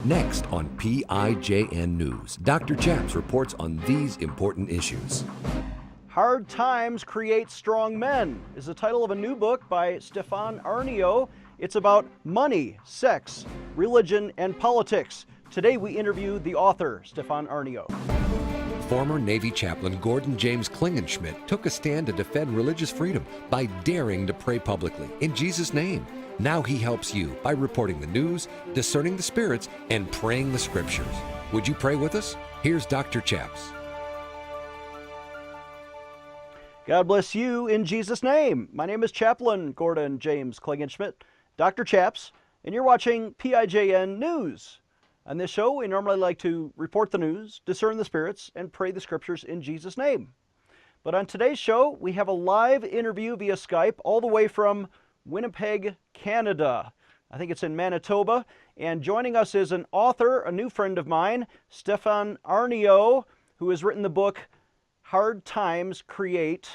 Next on PIJN News, Dr. Chaps reports on these important issues. Hard Times Create Strong Men is the title of a new book by Stefan Aarnio. It's about money, sex, religion, and politics. Today we interview the author, Stefan Aarnio. Former Navy chaplain Gordon James Klingenschmitt took a stand to defend religious freedom by daring to pray publicly in Jesus' name. Now he helps you by reporting the news, discerning the spirits, and praying the scriptures. Would you pray with us? Here's Dr. Chaps. God bless you in Jesus' name. My name is Chaplain Gordon James Klingenschmitt, Dr. Chaps, and you're watching PIJN News. On this show, we normally like to report the news, discern the spirits, and pray the scriptures in Jesus' name. But on today's show, we have a live interview via Skype all the way from Winnipeg, Canada. I think it's in Manitoba. And joining us is an author, a new friend of mine, Stefan Aarnio, who has written the book Hard Times Create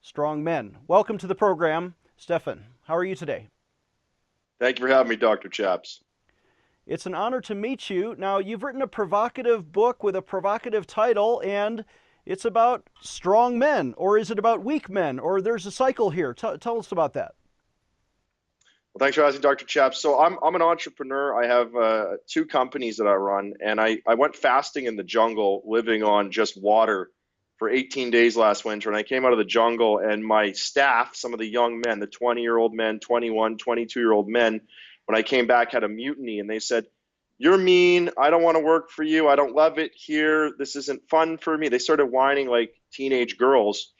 Strong Men. Welcome to the program, Stefan. How are you today? Thank you for having me, Dr. Chaps. It's an honor to meet you. Now, you've written a provocative book with a provocative title, and it's about strong men, or is it about weak men, or there's a cycle here. Tell us about that. Well, thanks for asking, Dr. Chaps. So I'm an entrepreneur. I have 2 companies that I run, and I went fasting in the jungle, living on just water for 18 days last winter. And I came out of the jungle, and my staff, some of the young men, the 20-year-old men, 21, 22-year-old men, when I came back, had a mutiny, and they said, "You're mean. I don't want to work for you. I don't love it here. This isn't fun for me." They started whining like teenage girls.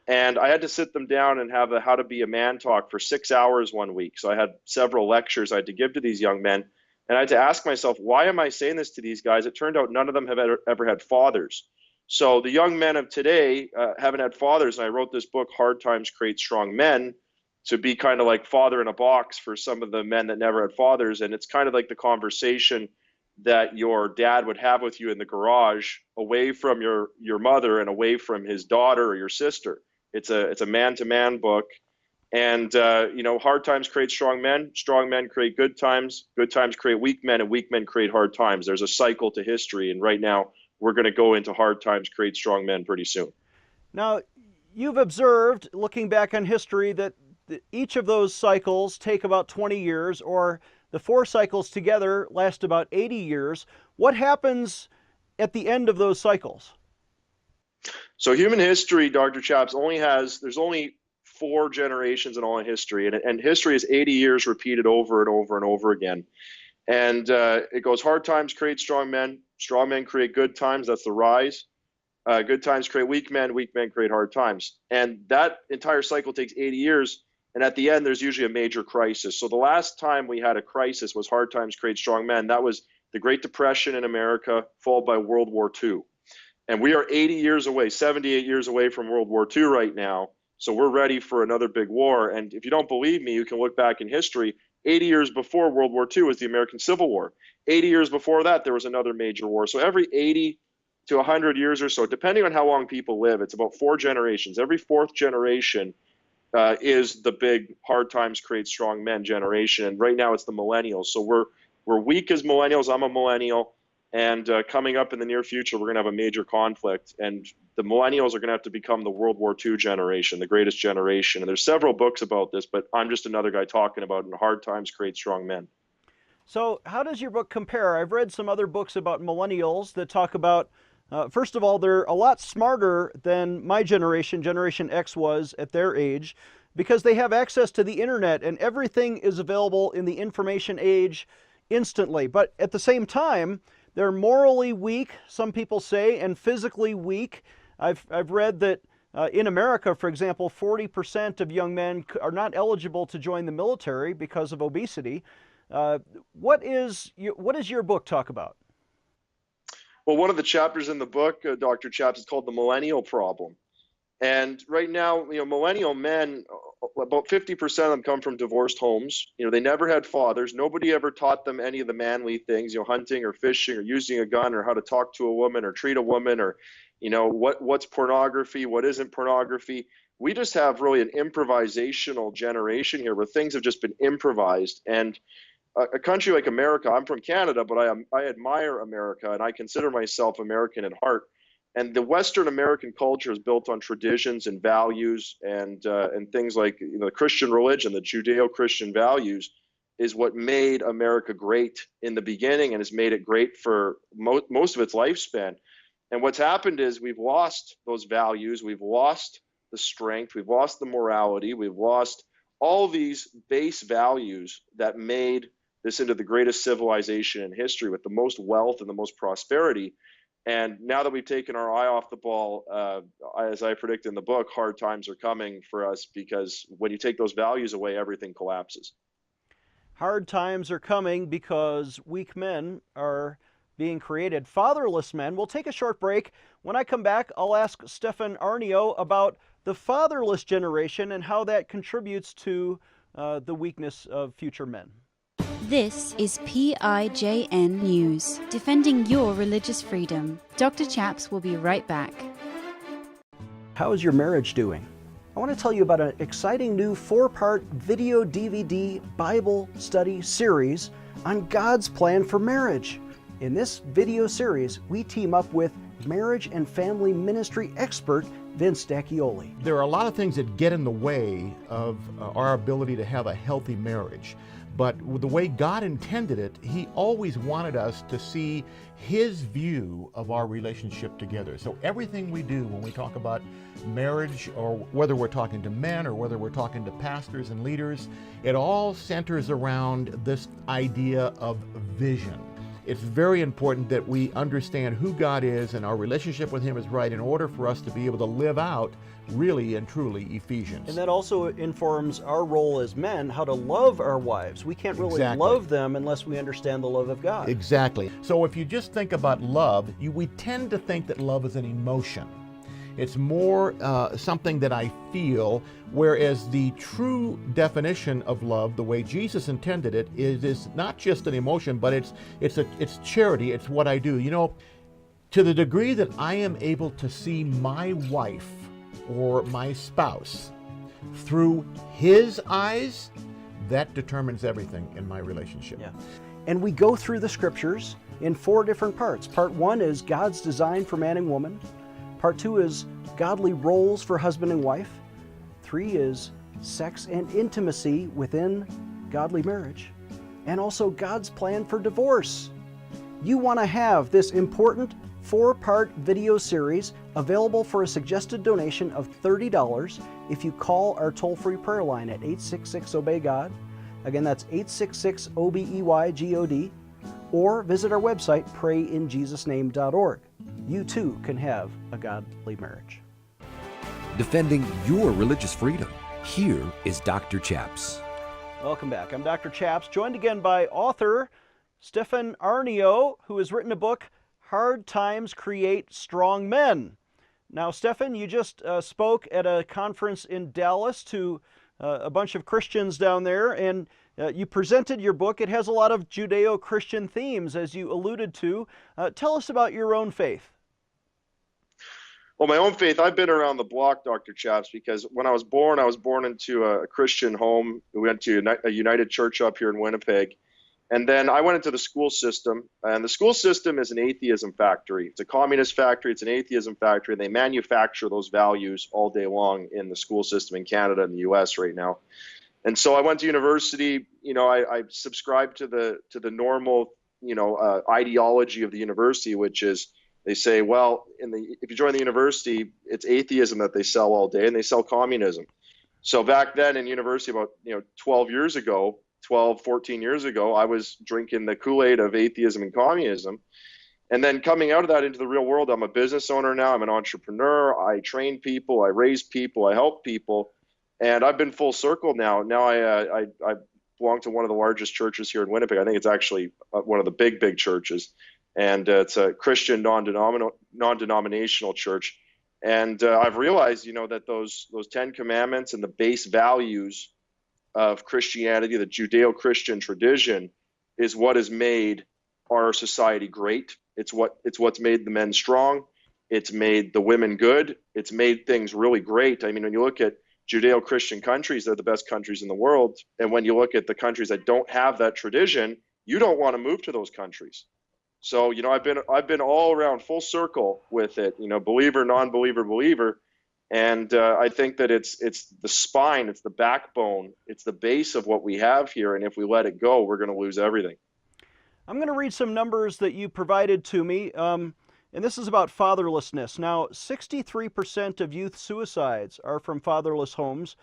And I had to sit them down and have a how to be a man talk for 6 hours one week. So I had several lectures I had to give to these young men. And I had to ask myself, why am I saying this to these guys? It turned out none of them have ever had fathers. So the young men of today haven't had fathers. And I wrote this book, Hard Times Create Strong Men, to be kind of like father in a box for some of the men that never had fathers. And it's kind of like the conversation that your dad would have with you in the garage, away from your mother and away from his daughter or your sister. It's a man-to-man book. And, hard times create strong men create good times create weak men, and weak men create hard times. There's a cycle to history. And right now we're going to go into hard times create strong men pretty soon. Now, you've observed, looking back on history, that each of those cycles take about 20 years, or the 4 cycles together last about 80 years. What happens at the end of those cycles? So human history, Dr. Chaps, there's only 4 generations in all of history, and history is 80 years repeated over and over and over again. And it goes, hard times create strong men create good times, that's the rise. Good times create weak men create hard times. And that entire cycle takes 80 years. And at the end, there's usually a major crisis. So the last time we had a crisis was hard times create strong men. That was the Great Depression in America, followed by World War II. And we are 80 years away, 78 years away from World War II right now. So we're ready for another big war. And if you don't believe me, you can look back in history. 80 years before World War II was the American Civil War. 80 years before that, there was another major war. So every 80 to 100 years or so, depending on how long people live, it's about 4 generations. Every 4th generation is the big hard times create strong men generation. And right now it's the millennials. So we're weak as millennials. I'm a millennial. And coming up in the near future, we're going to have a major conflict. And the millennials are going to have to become the World War II generation, the greatest generation. And there's several books about this, but I'm just another guy talking about it. And hard times create strong men. So how does your book compare? I've read some other books about millennials that talk about, first of all, they're a lot smarter than my generation, Generation X, was at their age, because they have access to the internet and everything is available in the information age instantly. But at the same time, they're morally weak, some people say, and physically weak. I've read that in America, for example, 40% of young men are not eligible to join the military because of obesity. What is your book talk about? Well, one of the chapters in the book, Dr. Chaps, is called The Millennial Problem. And right now, millennial men, about 50% of them come from divorced homes. They never had fathers. Nobody ever taught them any of the manly things, hunting or fishing or using a gun or how to talk to a woman or treat a woman or, what's pornography, what isn't pornography. We just have really an improvisational generation here where things have just been improvised. And a country like America, I'm from Canada, but I admire America and I consider myself American at heart. And the Western American culture is built on traditions and values and things like the Christian religion, the Judeo-Christian values, is what made America great in the beginning and has made it great for most of its lifespan. And what's happened is we've lost those values, we've lost the strength, we've lost the morality, we've lost all these base values that made this into the greatest civilization in history with the most wealth and the most prosperity. And now that we've taken our eye off the ball, as I predict in the book, hard times are coming for us, because when you take those values away, everything collapses. Hard times are coming because weak men are being created, fatherless men. We'll take a short break. When I come back, I'll ask Stefan Aarnio about the fatherless generation and how that contributes to the weakness of future men. This is PIJN News, defending your religious freedom. Dr. Chaps will be right back. How is your marriage doing? I want to tell you about an exciting new 4-part video DVD Bible study series on God's plan for marriage. In this video series, we team up with marriage and family ministry expert Vince D'Acchioli. There are a lot of things that get in the way of our ability to have a healthy marriage. But with the way God intended it, He always wanted us to see His view of our relationship together. So everything we do when we talk about marriage, or whether we're talking to men or whether we're talking to pastors and leaders, it all centers around this idea of vision. It's very important that we understand who God is and our relationship with Him is right in order for us to be able to live out really and truly Ephesians. And that also informs our role as men, how to love our wives. We can't really love them unless we understand the love of God. Exactly. So if you just think about love, we tend to think that love is an emotion. It's more something that I feel, whereas the true definition of love, the way Jesus intended it, is not just an emotion, but it's charity. It's what I do. You know, to the degree that I am able to see my wife or my spouse through His eyes, that determines everything in my relationship. Yeah. And we go through the scriptures in 4 different parts. Part 1 is God's design for man and woman. Part 2 is godly roles for husband and wife. 3 is sex and intimacy within godly marriage. And also God's plan for divorce. You want to have this important 4-part video series available for a suggested donation of $30 if you call our toll-free prayer line at 866-OBEY-GOD. Again, that's 866-OBEY-GOD. Or visit our website, prayinjesusname.org. You too can have a godly marriage. Defending your religious freedom. Here is Dr. Chaps. Welcome back. I'm Dr. Chaps, joined again by author Stefan Aarnio, who has written a book, Hard Times Create Strong Men. Now, Stefan, you just spoke at a conference in Dallas to a bunch of Christians down there, and you presented your book. It has a lot of Judeo-Christian themes, as you alluded to. Tell us about your own faith. Well, my own faith, I've been around the block, Dr. Chaps, because when I was born into a Christian home. We went to a United Church up here in Winnipeg. And then I went into the school system, and the school system is an atheism factory. It's a communist factory, it's an atheism factory, and they manufacture those values all day long in the school system in Canada and the US right now. And so I went to university. I subscribed to the normal, ideology of the university, which is they say, well, if you join the university, it's atheism that they sell all day, and they sell communism. So back then in university, about 14 years ago, I was drinking the Kool-Aid of atheism and communism. And then coming out of that into the real world, I'm a business owner now. I'm an entrepreneur. I train people. I raise people. I help people. And I've been full circle now. Now I belong to one of the largest churches here in Winnipeg. I think it's actually one of the big churches. And it's a Christian non-denominational church. And I've realized, that those 10 commandments and the base values of Christianity, the Judeo-Christian tradition, is what has made our society great. It's what's made the men strong. It's made the women good. It's made things really great. I mean, when you look at Judeo-Christian countries, they're the best countries in the world. And when you look at the countries that don't have that tradition, you don't want to move to those countries. So, I've been all around full circle with it, believer, non-believer, believer. And I think that it's the spine, it's the backbone, it's the base of what we have here. And if we let it go, we're going to lose everything. I'm going to read some numbers that you provided to me, and this is about fatherlessness. Now, 63% of youth suicides are from fatherless homes.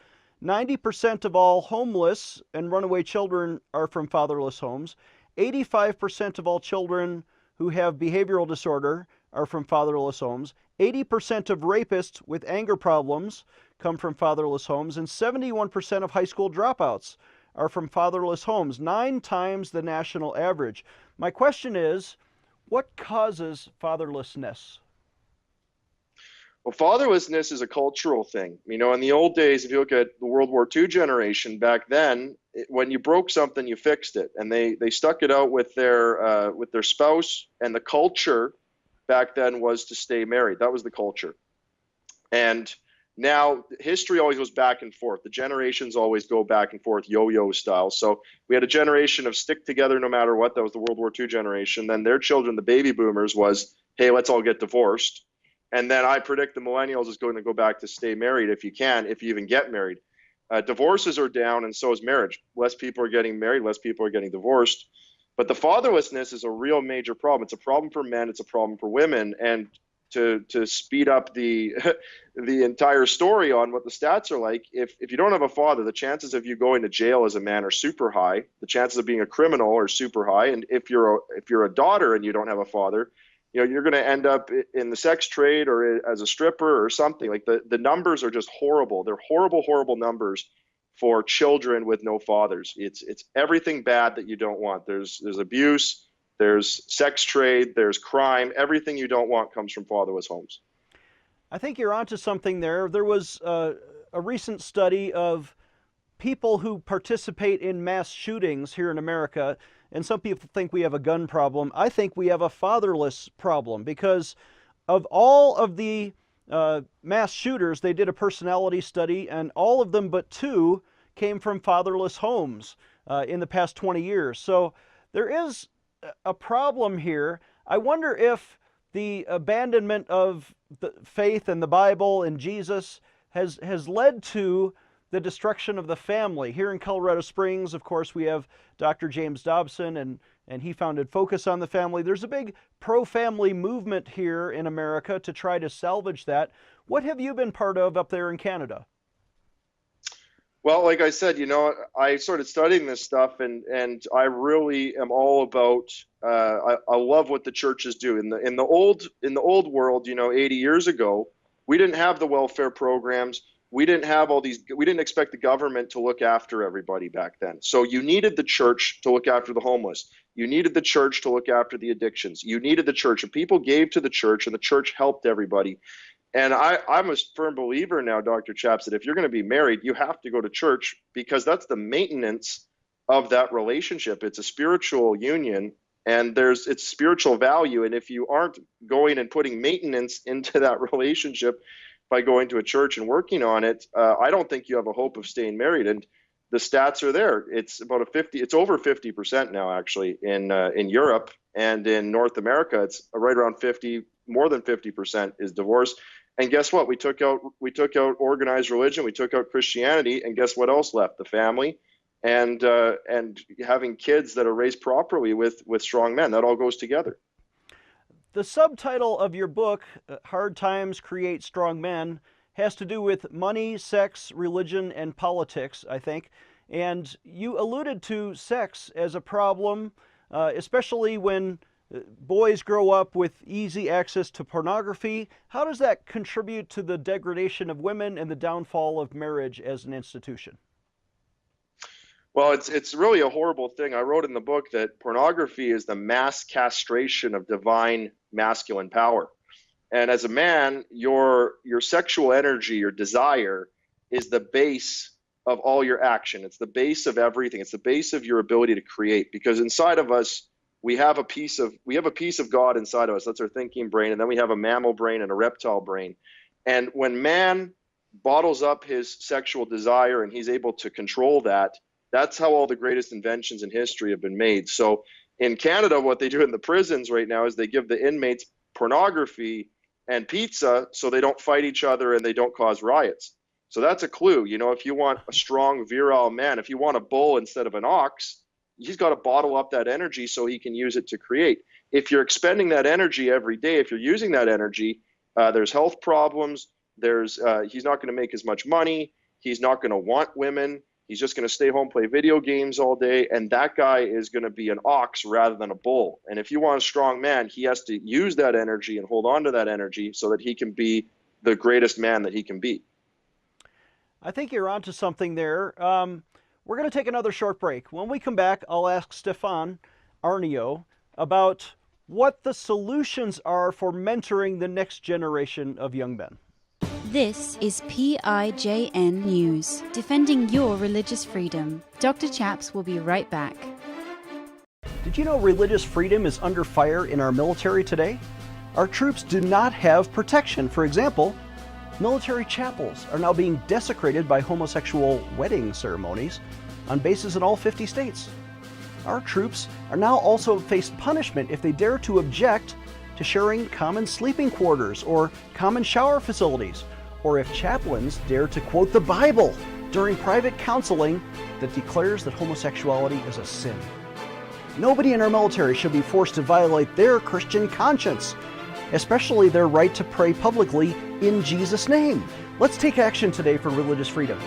90% of all homeless and runaway children are from fatherless homes. 85% of all children who have behavioral disorder are from fatherless homes. 80% of rapists with anger problems come from fatherless homes, and 71% of high school dropouts are from fatherless homes, 9 times the national average. My question is, what causes fatherlessness? Well, fatherlessness is a cultural thing. In the old days, if you look at the World War II generation, back then, when you broke something, you fixed it. And they stuck it out with their spouse, and the culture back then was to stay married. That was the culture. And now history always goes back and forth. The generations always go back and forth, yo-yo style. So we had a generation of stick together no matter what. That was the World War II generation. Then their children, the baby boomers, was, hey, let's all get divorced. And then I predict the millennials is going to go back to stay married if you can, if you even get married. Divorces are down, and so is marriage. Less people are getting married, less people are getting divorced. But the fatherlessness is a real major problem. It's a problem for men, it's a problem for women. And to speed up the entire story on what the stats are like, if you don't have a father, the chances of you going to jail as a man are super high. The chances of being a criminal are super high. And if you're a daughter and you don't have a father, you're going to end up in the sex trade or as a stripper or something. Like the numbers are just horrible. They're horrible, horrible numbers for children with no fathers. It's everything bad that you don't want. There's abuse, there's sex trade, there's crime. Everything you don't want comes from fatherless homes. I think you're onto something there. There was a recent study of people who participate in mass shootings here in America, and some people think we have a gun problem. I think we have a fatherless problem, because of all of the mass shooters, they did a personality study, and all of them but 2 came from fatherless homes in the past 20 years. So there is a problem here. I wonder if the abandonment of the faith and the Bible and Jesus has led to the destruction of the family. Here in Colorado Springs, of course, we have Dr. James Dobson, and he founded Focus on the Family. There's a big pro-family movement here in America to try to salvage that. What have you been part of up there in Canada? Well, like I said, I started studying this stuff, and I really am all about. I love what the churches do. In the old world, 80 years ago, we didn't have the welfare programs. We didn't have all these. We didn't expect the government to look after everybody back then. So you needed the church to look after the homeless. You needed the church to look after the addictions. You needed the church, and people gave to the church, and the church helped everybody. And I'm a firm believer now, Dr. Chaps, that if you're going to be married, you have to go to church, because that's the maintenance of that relationship. It's a spiritual union, and it's spiritual value. And if you aren't going and putting maintenance into that relationship by going to a church and working on it, I don't think you have a hope of staying married. And the stats are there. It's about it's over 50% now, actually, in Europe, and in North America, it's right around 50. More than 50% is divorce. And guess what? We took out organized religion. We took out Christianity, and guess what else left? The family, and having kids that are raised properly with strong men. That all goes together. The subtitle of your book, Hard Times Create Strong Men, has to do with money, sex, religion, and politics, I think. And you alluded to sex as a problem, especially when boys grow up with easy access to pornography. How does that contribute to the degradation of women and the downfall of marriage as an institution? Well, it's really a horrible thing. I wrote in the book that pornography is the mass castration of divine masculine power. And as a man, your sexual energy, your desire, is the base of all your action. It's the base of everything. It's the base of your ability to create, because inside of us, we have a piece of God inside of us. That's our thinking brain. And then we have a mammal brain and a reptile brain. And when man bottles up his sexual desire and he's able to control that, that's how all the greatest inventions in history have been made. So in Canada, what they do in the prisons right now is they give the inmates pornography and pizza so they don't fight each other and they don't cause riots. So that's a clue. You know, if you want a strong, virile man, if you want a bull instead of an ox, he's got to bottle up that energy so he can use it to create. If you're expending that energy every day, if you're using that energy, there's health problems. He's not going to make as much money. He's not going to want women. He's just going to stay home, play video games all day. And that guy is going to be an ox rather than a bull. And if you want a strong man, he has to use that energy and hold on to that energy so that he can be the greatest man that he can be. I think you're onto something there. We're going to take another short break. When we come back, I'll ask Stefan Aarnio about what the solutions are for mentoring the next generation of young men. This is PIJN News, defending your religious freedom. Dr. Chaps will be right back. Did you know religious freedom is under fire in our military today? Our troops do not have protection. For example, military chapels are now being desecrated by homosexual wedding ceremonies on bases in all 50 states. Our troops are now also faced punishment if they dare to object to sharing common sleeping quarters or common shower facilities, or if chaplains dare to quote the Bible during private counseling that declares that homosexuality is a sin. Nobody in our military should be forced to violate their Christian conscience, especially their right to pray publicly in Jesus' name. Let's take action today for religious freedom.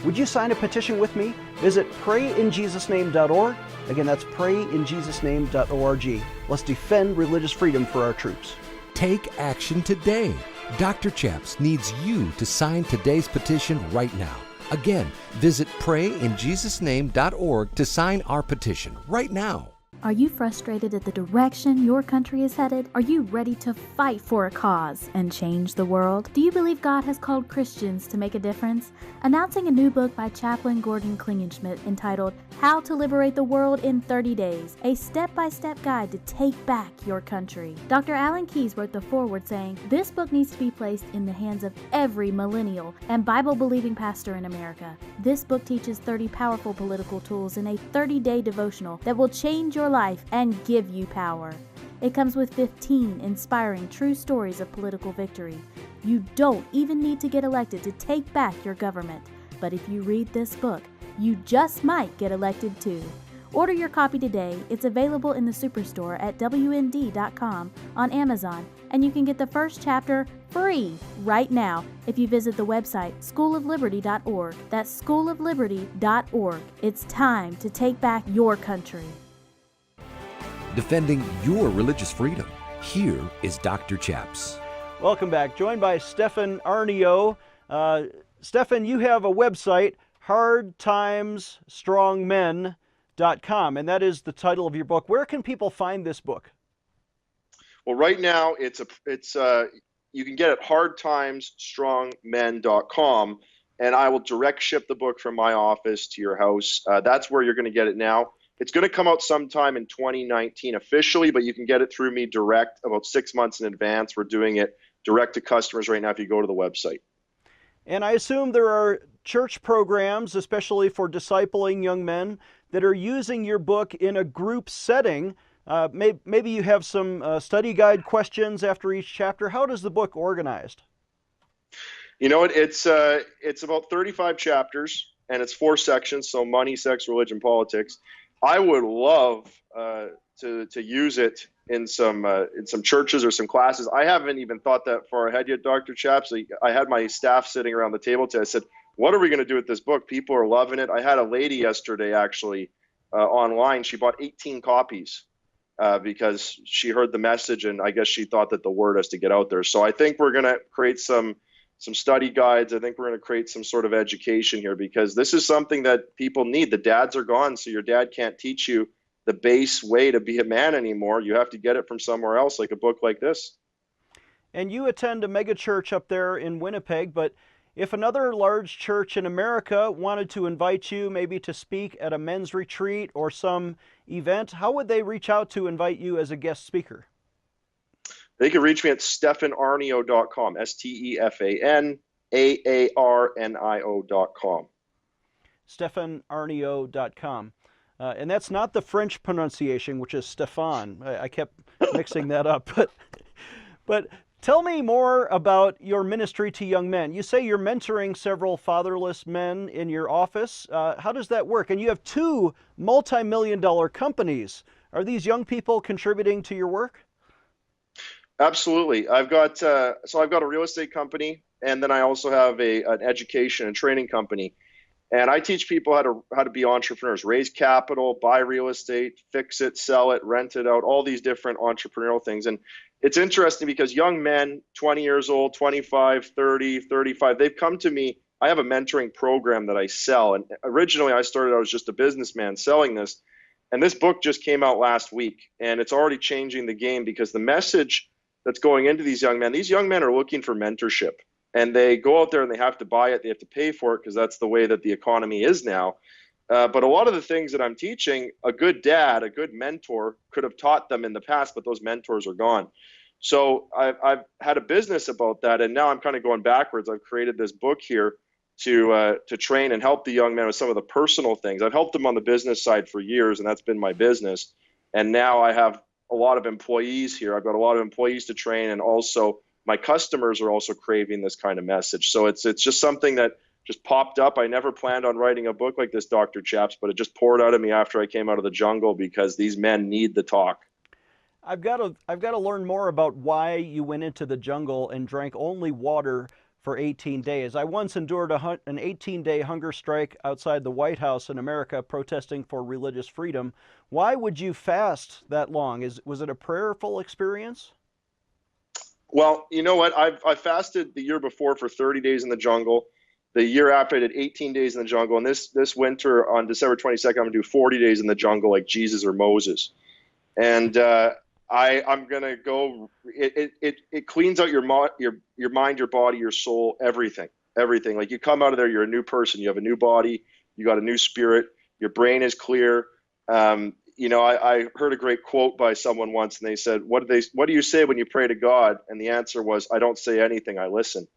Would you sign a petition with me? Visit prayinjesusname.org. Again, that's prayinjesusname.org. Let's defend religious freedom for our troops. Take action today. Dr. Chaps needs you to sign today's petition right now. Again, visit prayinjesusname.org to sign our petition right now. Are you frustrated at the direction your country is headed? Are you ready to fight for a cause and change the world? Do you believe God has called Christians to make a difference? Announcing a new book by Chaplain Gordon Klingenschmitt entitled How to Liberate the World in 30 Days, a step-by-step guide to take back your country. Dr. Alan Keyes wrote the foreword saying, "This book needs to be placed in the hands of every millennial and Bible-believing pastor in America. This book teaches 30 powerful political tools in a 30-day devotional that will change your life and give you power. It comes with 15 inspiring true stories of political victory. You don't even need to get elected to take back your government, but if you read this book, you just might get elected too." Order your copy today. It's available in the Superstore at WND.com, on Amazon, and you can get the first chapter free right now if you visit the website schoolofliberty.org. That's schoolofliberty.org. It's time to take back your country. Defending your religious freedom. Here is Dr. Chaps. Welcome back. Joined by Stefan Aarnio. Stefan, you have a website, hardtimesstrongmen.com, and that is the title of your book. Where can people find this book? Well, right now you can get it hardtimesstrongmen.com, and I will direct ship the book from my office to your house. That's where you're going to get it now. It's going to come out sometime in 2019 officially, but you can get it through me direct about 6 months in advance. We're doing it direct to customers right now if you go to the website. And I assume there are church programs, especially for discipling young men, that are using your book in a group setting. Maybe you have some study guide questions after each chapter. How does the book organized? You know, it's about 35 chapters, and it's 4 sections, so money, sex, religion, politics. I would love to use it in some churches or some classes. I haven't even thought that far ahead yet, Dr. Chaps. I had my staff sitting around the table today. I said, what are we going to do with this book? People are loving it. I had a lady yesterday actually online. She bought 18 copies because she heard the message, and I guess she thought that the word has to get out there. So I think we're going to create some study guides. I think we're going to create some sort of education here, because this is something that people need. The dads are gone, so your dad can't teach you the base way to be a man anymore. You have to get it from somewhere else, like a book like this. And you attend a mega church up there in Winnipeg, but if another large church in America wanted to invite you maybe to speak at a men's retreat or some event, how would they reach out to invite you as a guest speaker? They can reach me at stefanaarnio.com, AARNIO.com. StefanAarnio.com. And that's not the French pronunciation, which is Stefan. I kept mixing that up. But tell me more about your ministry to young men. You say you're mentoring several fatherless men in your office. How does that work? And you have 2 multi-million-dollar companies. Are these young people contributing to your work? Absolutely. I've got a real estate company, and then I also have an education and training company. And I teach people how to be entrepreneurs, raise capital, buy real estate, fix it, sell it, rent it out, all these different entrepreneurial things. And it's interesting because young men, 20 years old, 25, 30, 35, they've come to me. I have a mentoring program that I sell. And originally I started, I was just a businessman selling this. And this book just came out last week, and it's already changing the game because the message that's going into these young men are looking for mentorship. And they go out there and they have to buy it. They have to pay for it because that's the way that the economy is now. But a lot of the things that I'm teaching, a good dad, a good mentor could have taught them in the past, but those mentors are gone. So I've had a business about that, and now I'm kind of going backwards. I've created this book here to train and help the young men with some of the personal things. I've helped them on the business side for years, and that's been my business. And now I have a lot of employees here. I've got a lot of employees to train, and also my customers are also craving this kind of message. So it's just something that just popped up. I never planned on writing a book like this, Dr. Chaps, but it just poured out of me after I came out of the jungle because these men need the talk. I've got to learn more about why you went into the jungle and drank only water for 18 days. I once endured an 18-day hunger strike outside the White House in America protesting for religious freedom. Why would you fast that long? Was it a prayerful experience? Well, you know what? I fasted the year before for 30 days in the jungle. The year after, I did 18 days in the jungle. And this winter on December 22nd, I'm going to do 40 days in the jungle like Jesus or Moses. And I'm going to go, it cleans out your mind, your body, your soul, everything. Like you come out of there, you're a new person. You have a new body. You got a new spirit. Your brain is clear. I heard a great quote by someone once, and they said, what do you say when you pray to God? And the answer was, I don't say anything, I listen.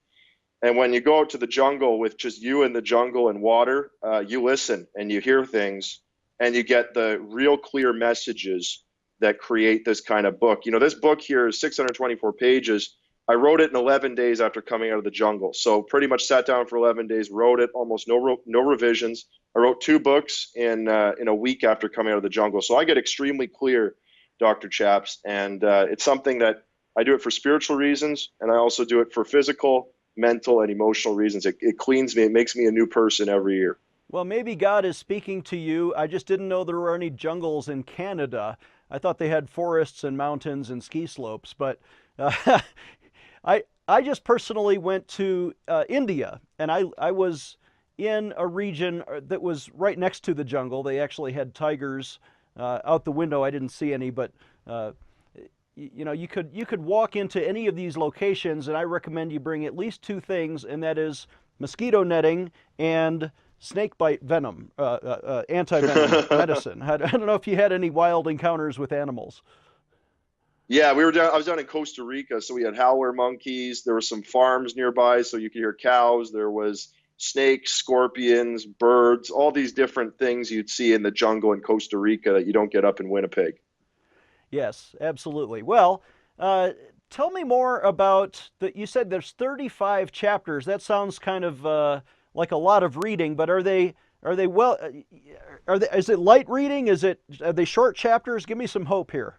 And when you go out to the jungle with just you in the jungle and water, you listen and you hear things, and you get the real clear messages that create this kind of book. This book here is 624 pages. I wrote it in 11 days after coming out of the jungle. So pretty much sat down for 11 days, wrote it, almost no revisions. I wrote 2 books in a week after coming out of the jungle. So I get extremely clear, Dr. Chaps, and it's something that I do it for spiritual reasons, and I also do it for physical, mental, and emotional reasons. It cleans me. It makes me a new person every year. Well, maybe God is speaking to you. I just didn't know there were any jungles in Canada. I thought they had forests and mountains and ski slopes, but I just personally went to India, and I was in a region that was right next to the jungle. They actually had tigers out the window. I didn't see any, but you could walk into any of these locations, and I recommend you bring at least 2 things, and that is mosquito netting and snake bite venom, anti-venom medicine. I don't know if you had any wild encounters with animals. Yeah, I was down in Costa Rica, so we had howler monkeys. There were some farms nearby, so you could hear cows. There was snakes, scorpions, birds, all these different things you'd see in the jungle in Costa Rica that you don't get up in Winnipeg. Yes, absolutely. Well, tell me more about you said there's 35 chapters. That sounds kind of like a lot of reading, but is it light reading? Are they short chapters? Give me some hope here.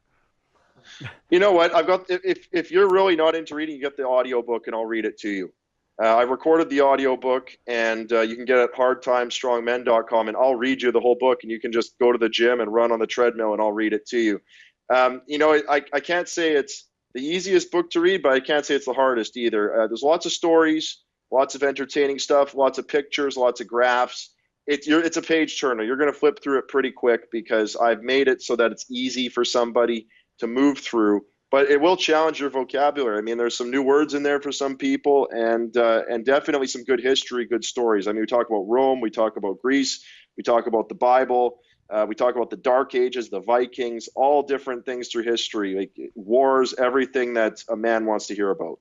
You know what? If you're really not into reading, you get the audiobook and I'll read it to you. I recorded the audiobook, and you can get it at hardtimestrongmen.com, and I'll read you the whole book, and you can just go to the gym and run on the treadmill and I'll read it to you. I can't say it's the easiest book to read, but I can't say it's the hardest either. There's lots of stories, lots of entertaining stuff, lots of pictures, lots of graphs. It's a page turner. You're going to flip through it pretty quick because I've made it so that it's easy for somebody to move through, but it will challenge your vocabulary. I mean, there's some new words in there for some people, and definitely some good history, good stories. I mean, we talk about Rome, we talk about Greece, we talk about the Bible, we talk about the Dark Ages, the Vikings, all different things through history, like wars, everything that a man wants to hear about.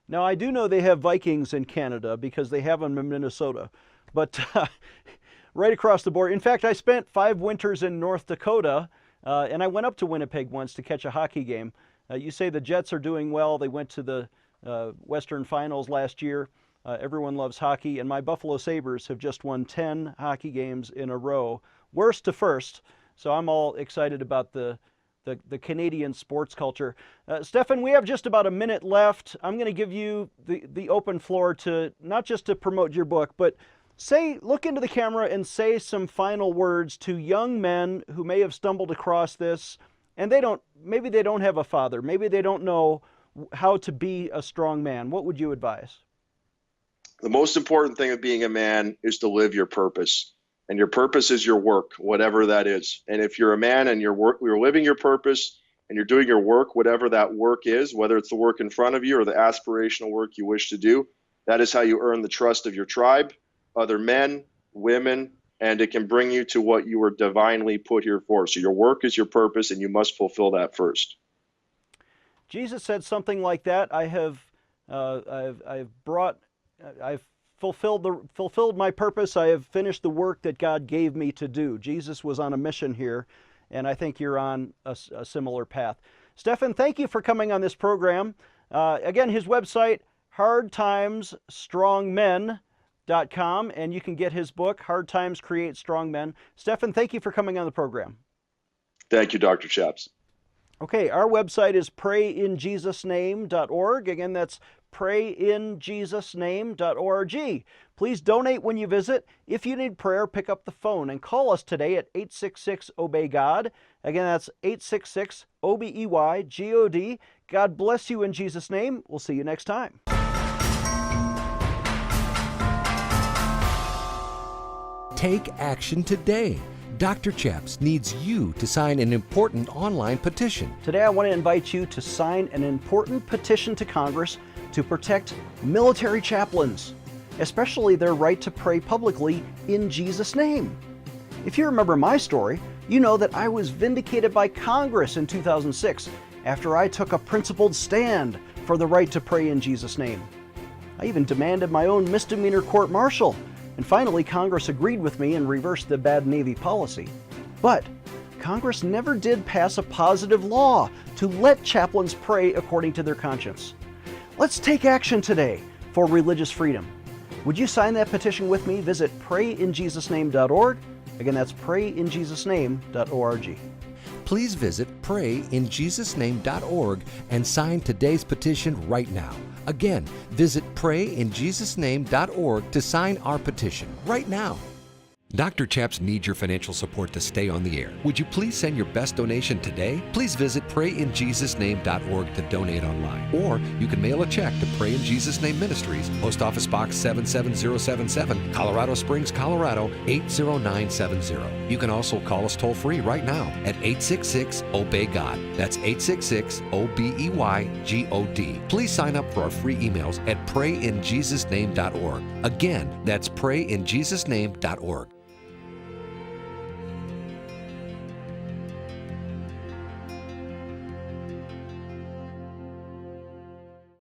Now, I do know they have Vikings in Canada because they have them in Minnesota, but right across the board. In fact, I spent 5 winters in North Dakota, and I went up to Winnipeg once to catch a hockey game. You say the Jets are doing well. They went to the Western Finals last year. Everyone loves hockey, and my Buffalo Sabres have just won 10 hockey games in a row, worst to first. So I'm all excited about the Canadian sports culture. Stefan, we have just about a minute left. I'm going to give you the open floor to not just to promote your book, but look into the camera and say some final words to young men who may have stumbled across this, and maybe they don't have a father. Maybe they don't know how to be a strong man. What would you advise? The most important thing of being a man is to live your purpose. And your purpose is your work, whatever that is. And if you're a man and you're living your purpose and you're doing your work, whatever that work is, whether it's the work in front of you or the aspirational work you wish to do, that is how you earn the trust of your tribe, other men, women, and it can bring you to what you were divinely put here for. So your work is your purpose, and you must fulfill that first. Jesus said something like that. I've fulfilled my purpose. I have finished the work that God gave me to do. Jesus was on a mission here, and I think you're on a similar path. Stefan, thank you for coming on this program. Again, his website, hardtimesstrongmen.com, and you can get his book, Hard Times Create Strong Men. Stefan, thank you for coming on the program. Thank you, Dr. Chaps. Okay, our website is prayinjesusname.org. Again, that's prayinjesusname.org. Please donate when you visit. If you need prayer, pick up the phone and call us today at 866-OBEY-GOD. Again, that's 866-OBEY-GOD. God bless you in Jesus' name. We'll see you next time. Take action today. Dr. Chaps needs you to sign an important online petition. Today I want to invite you to sign an important petition to Congress to protect military chaplains, especially their right to pray publicly in Jesus' name. If you remember my story, you know that I was vindicated by Congress in 2006 after I took a principled stand for the right to pray in Jesus' name. I even demanded my own misdemeanor court-martial, and finally Congress agreed with me and reversed the bad Navy policy. But Congress never did pass a positive law to let chaplains pray according to their conscience. Let's take action today for religious freedom. Would you sign that petition with me? Visit prayinjesusname.org. Again, that's prayinjesusname.org. Please visit prayinjesusname.org and sign today's petition right now. Again, visit prayinjesusname.org to sign our petition right now. Dr. Chaps needs your financial support to stay on the air. Would you please send your best donation today? Please visit prayinjesusname.org to donate online. Or you can mail a check to Pray in Jesus' Name Ministries, Post Office Box 77077, Colorado Springs, Colorado 80970. You can also call us toll-free right now at 866-OBEY-GOD. That's 866-OBEY-GOD. Please sign up for our free emails at prayinjesusname.org. Again, that's prayinjesusname.org.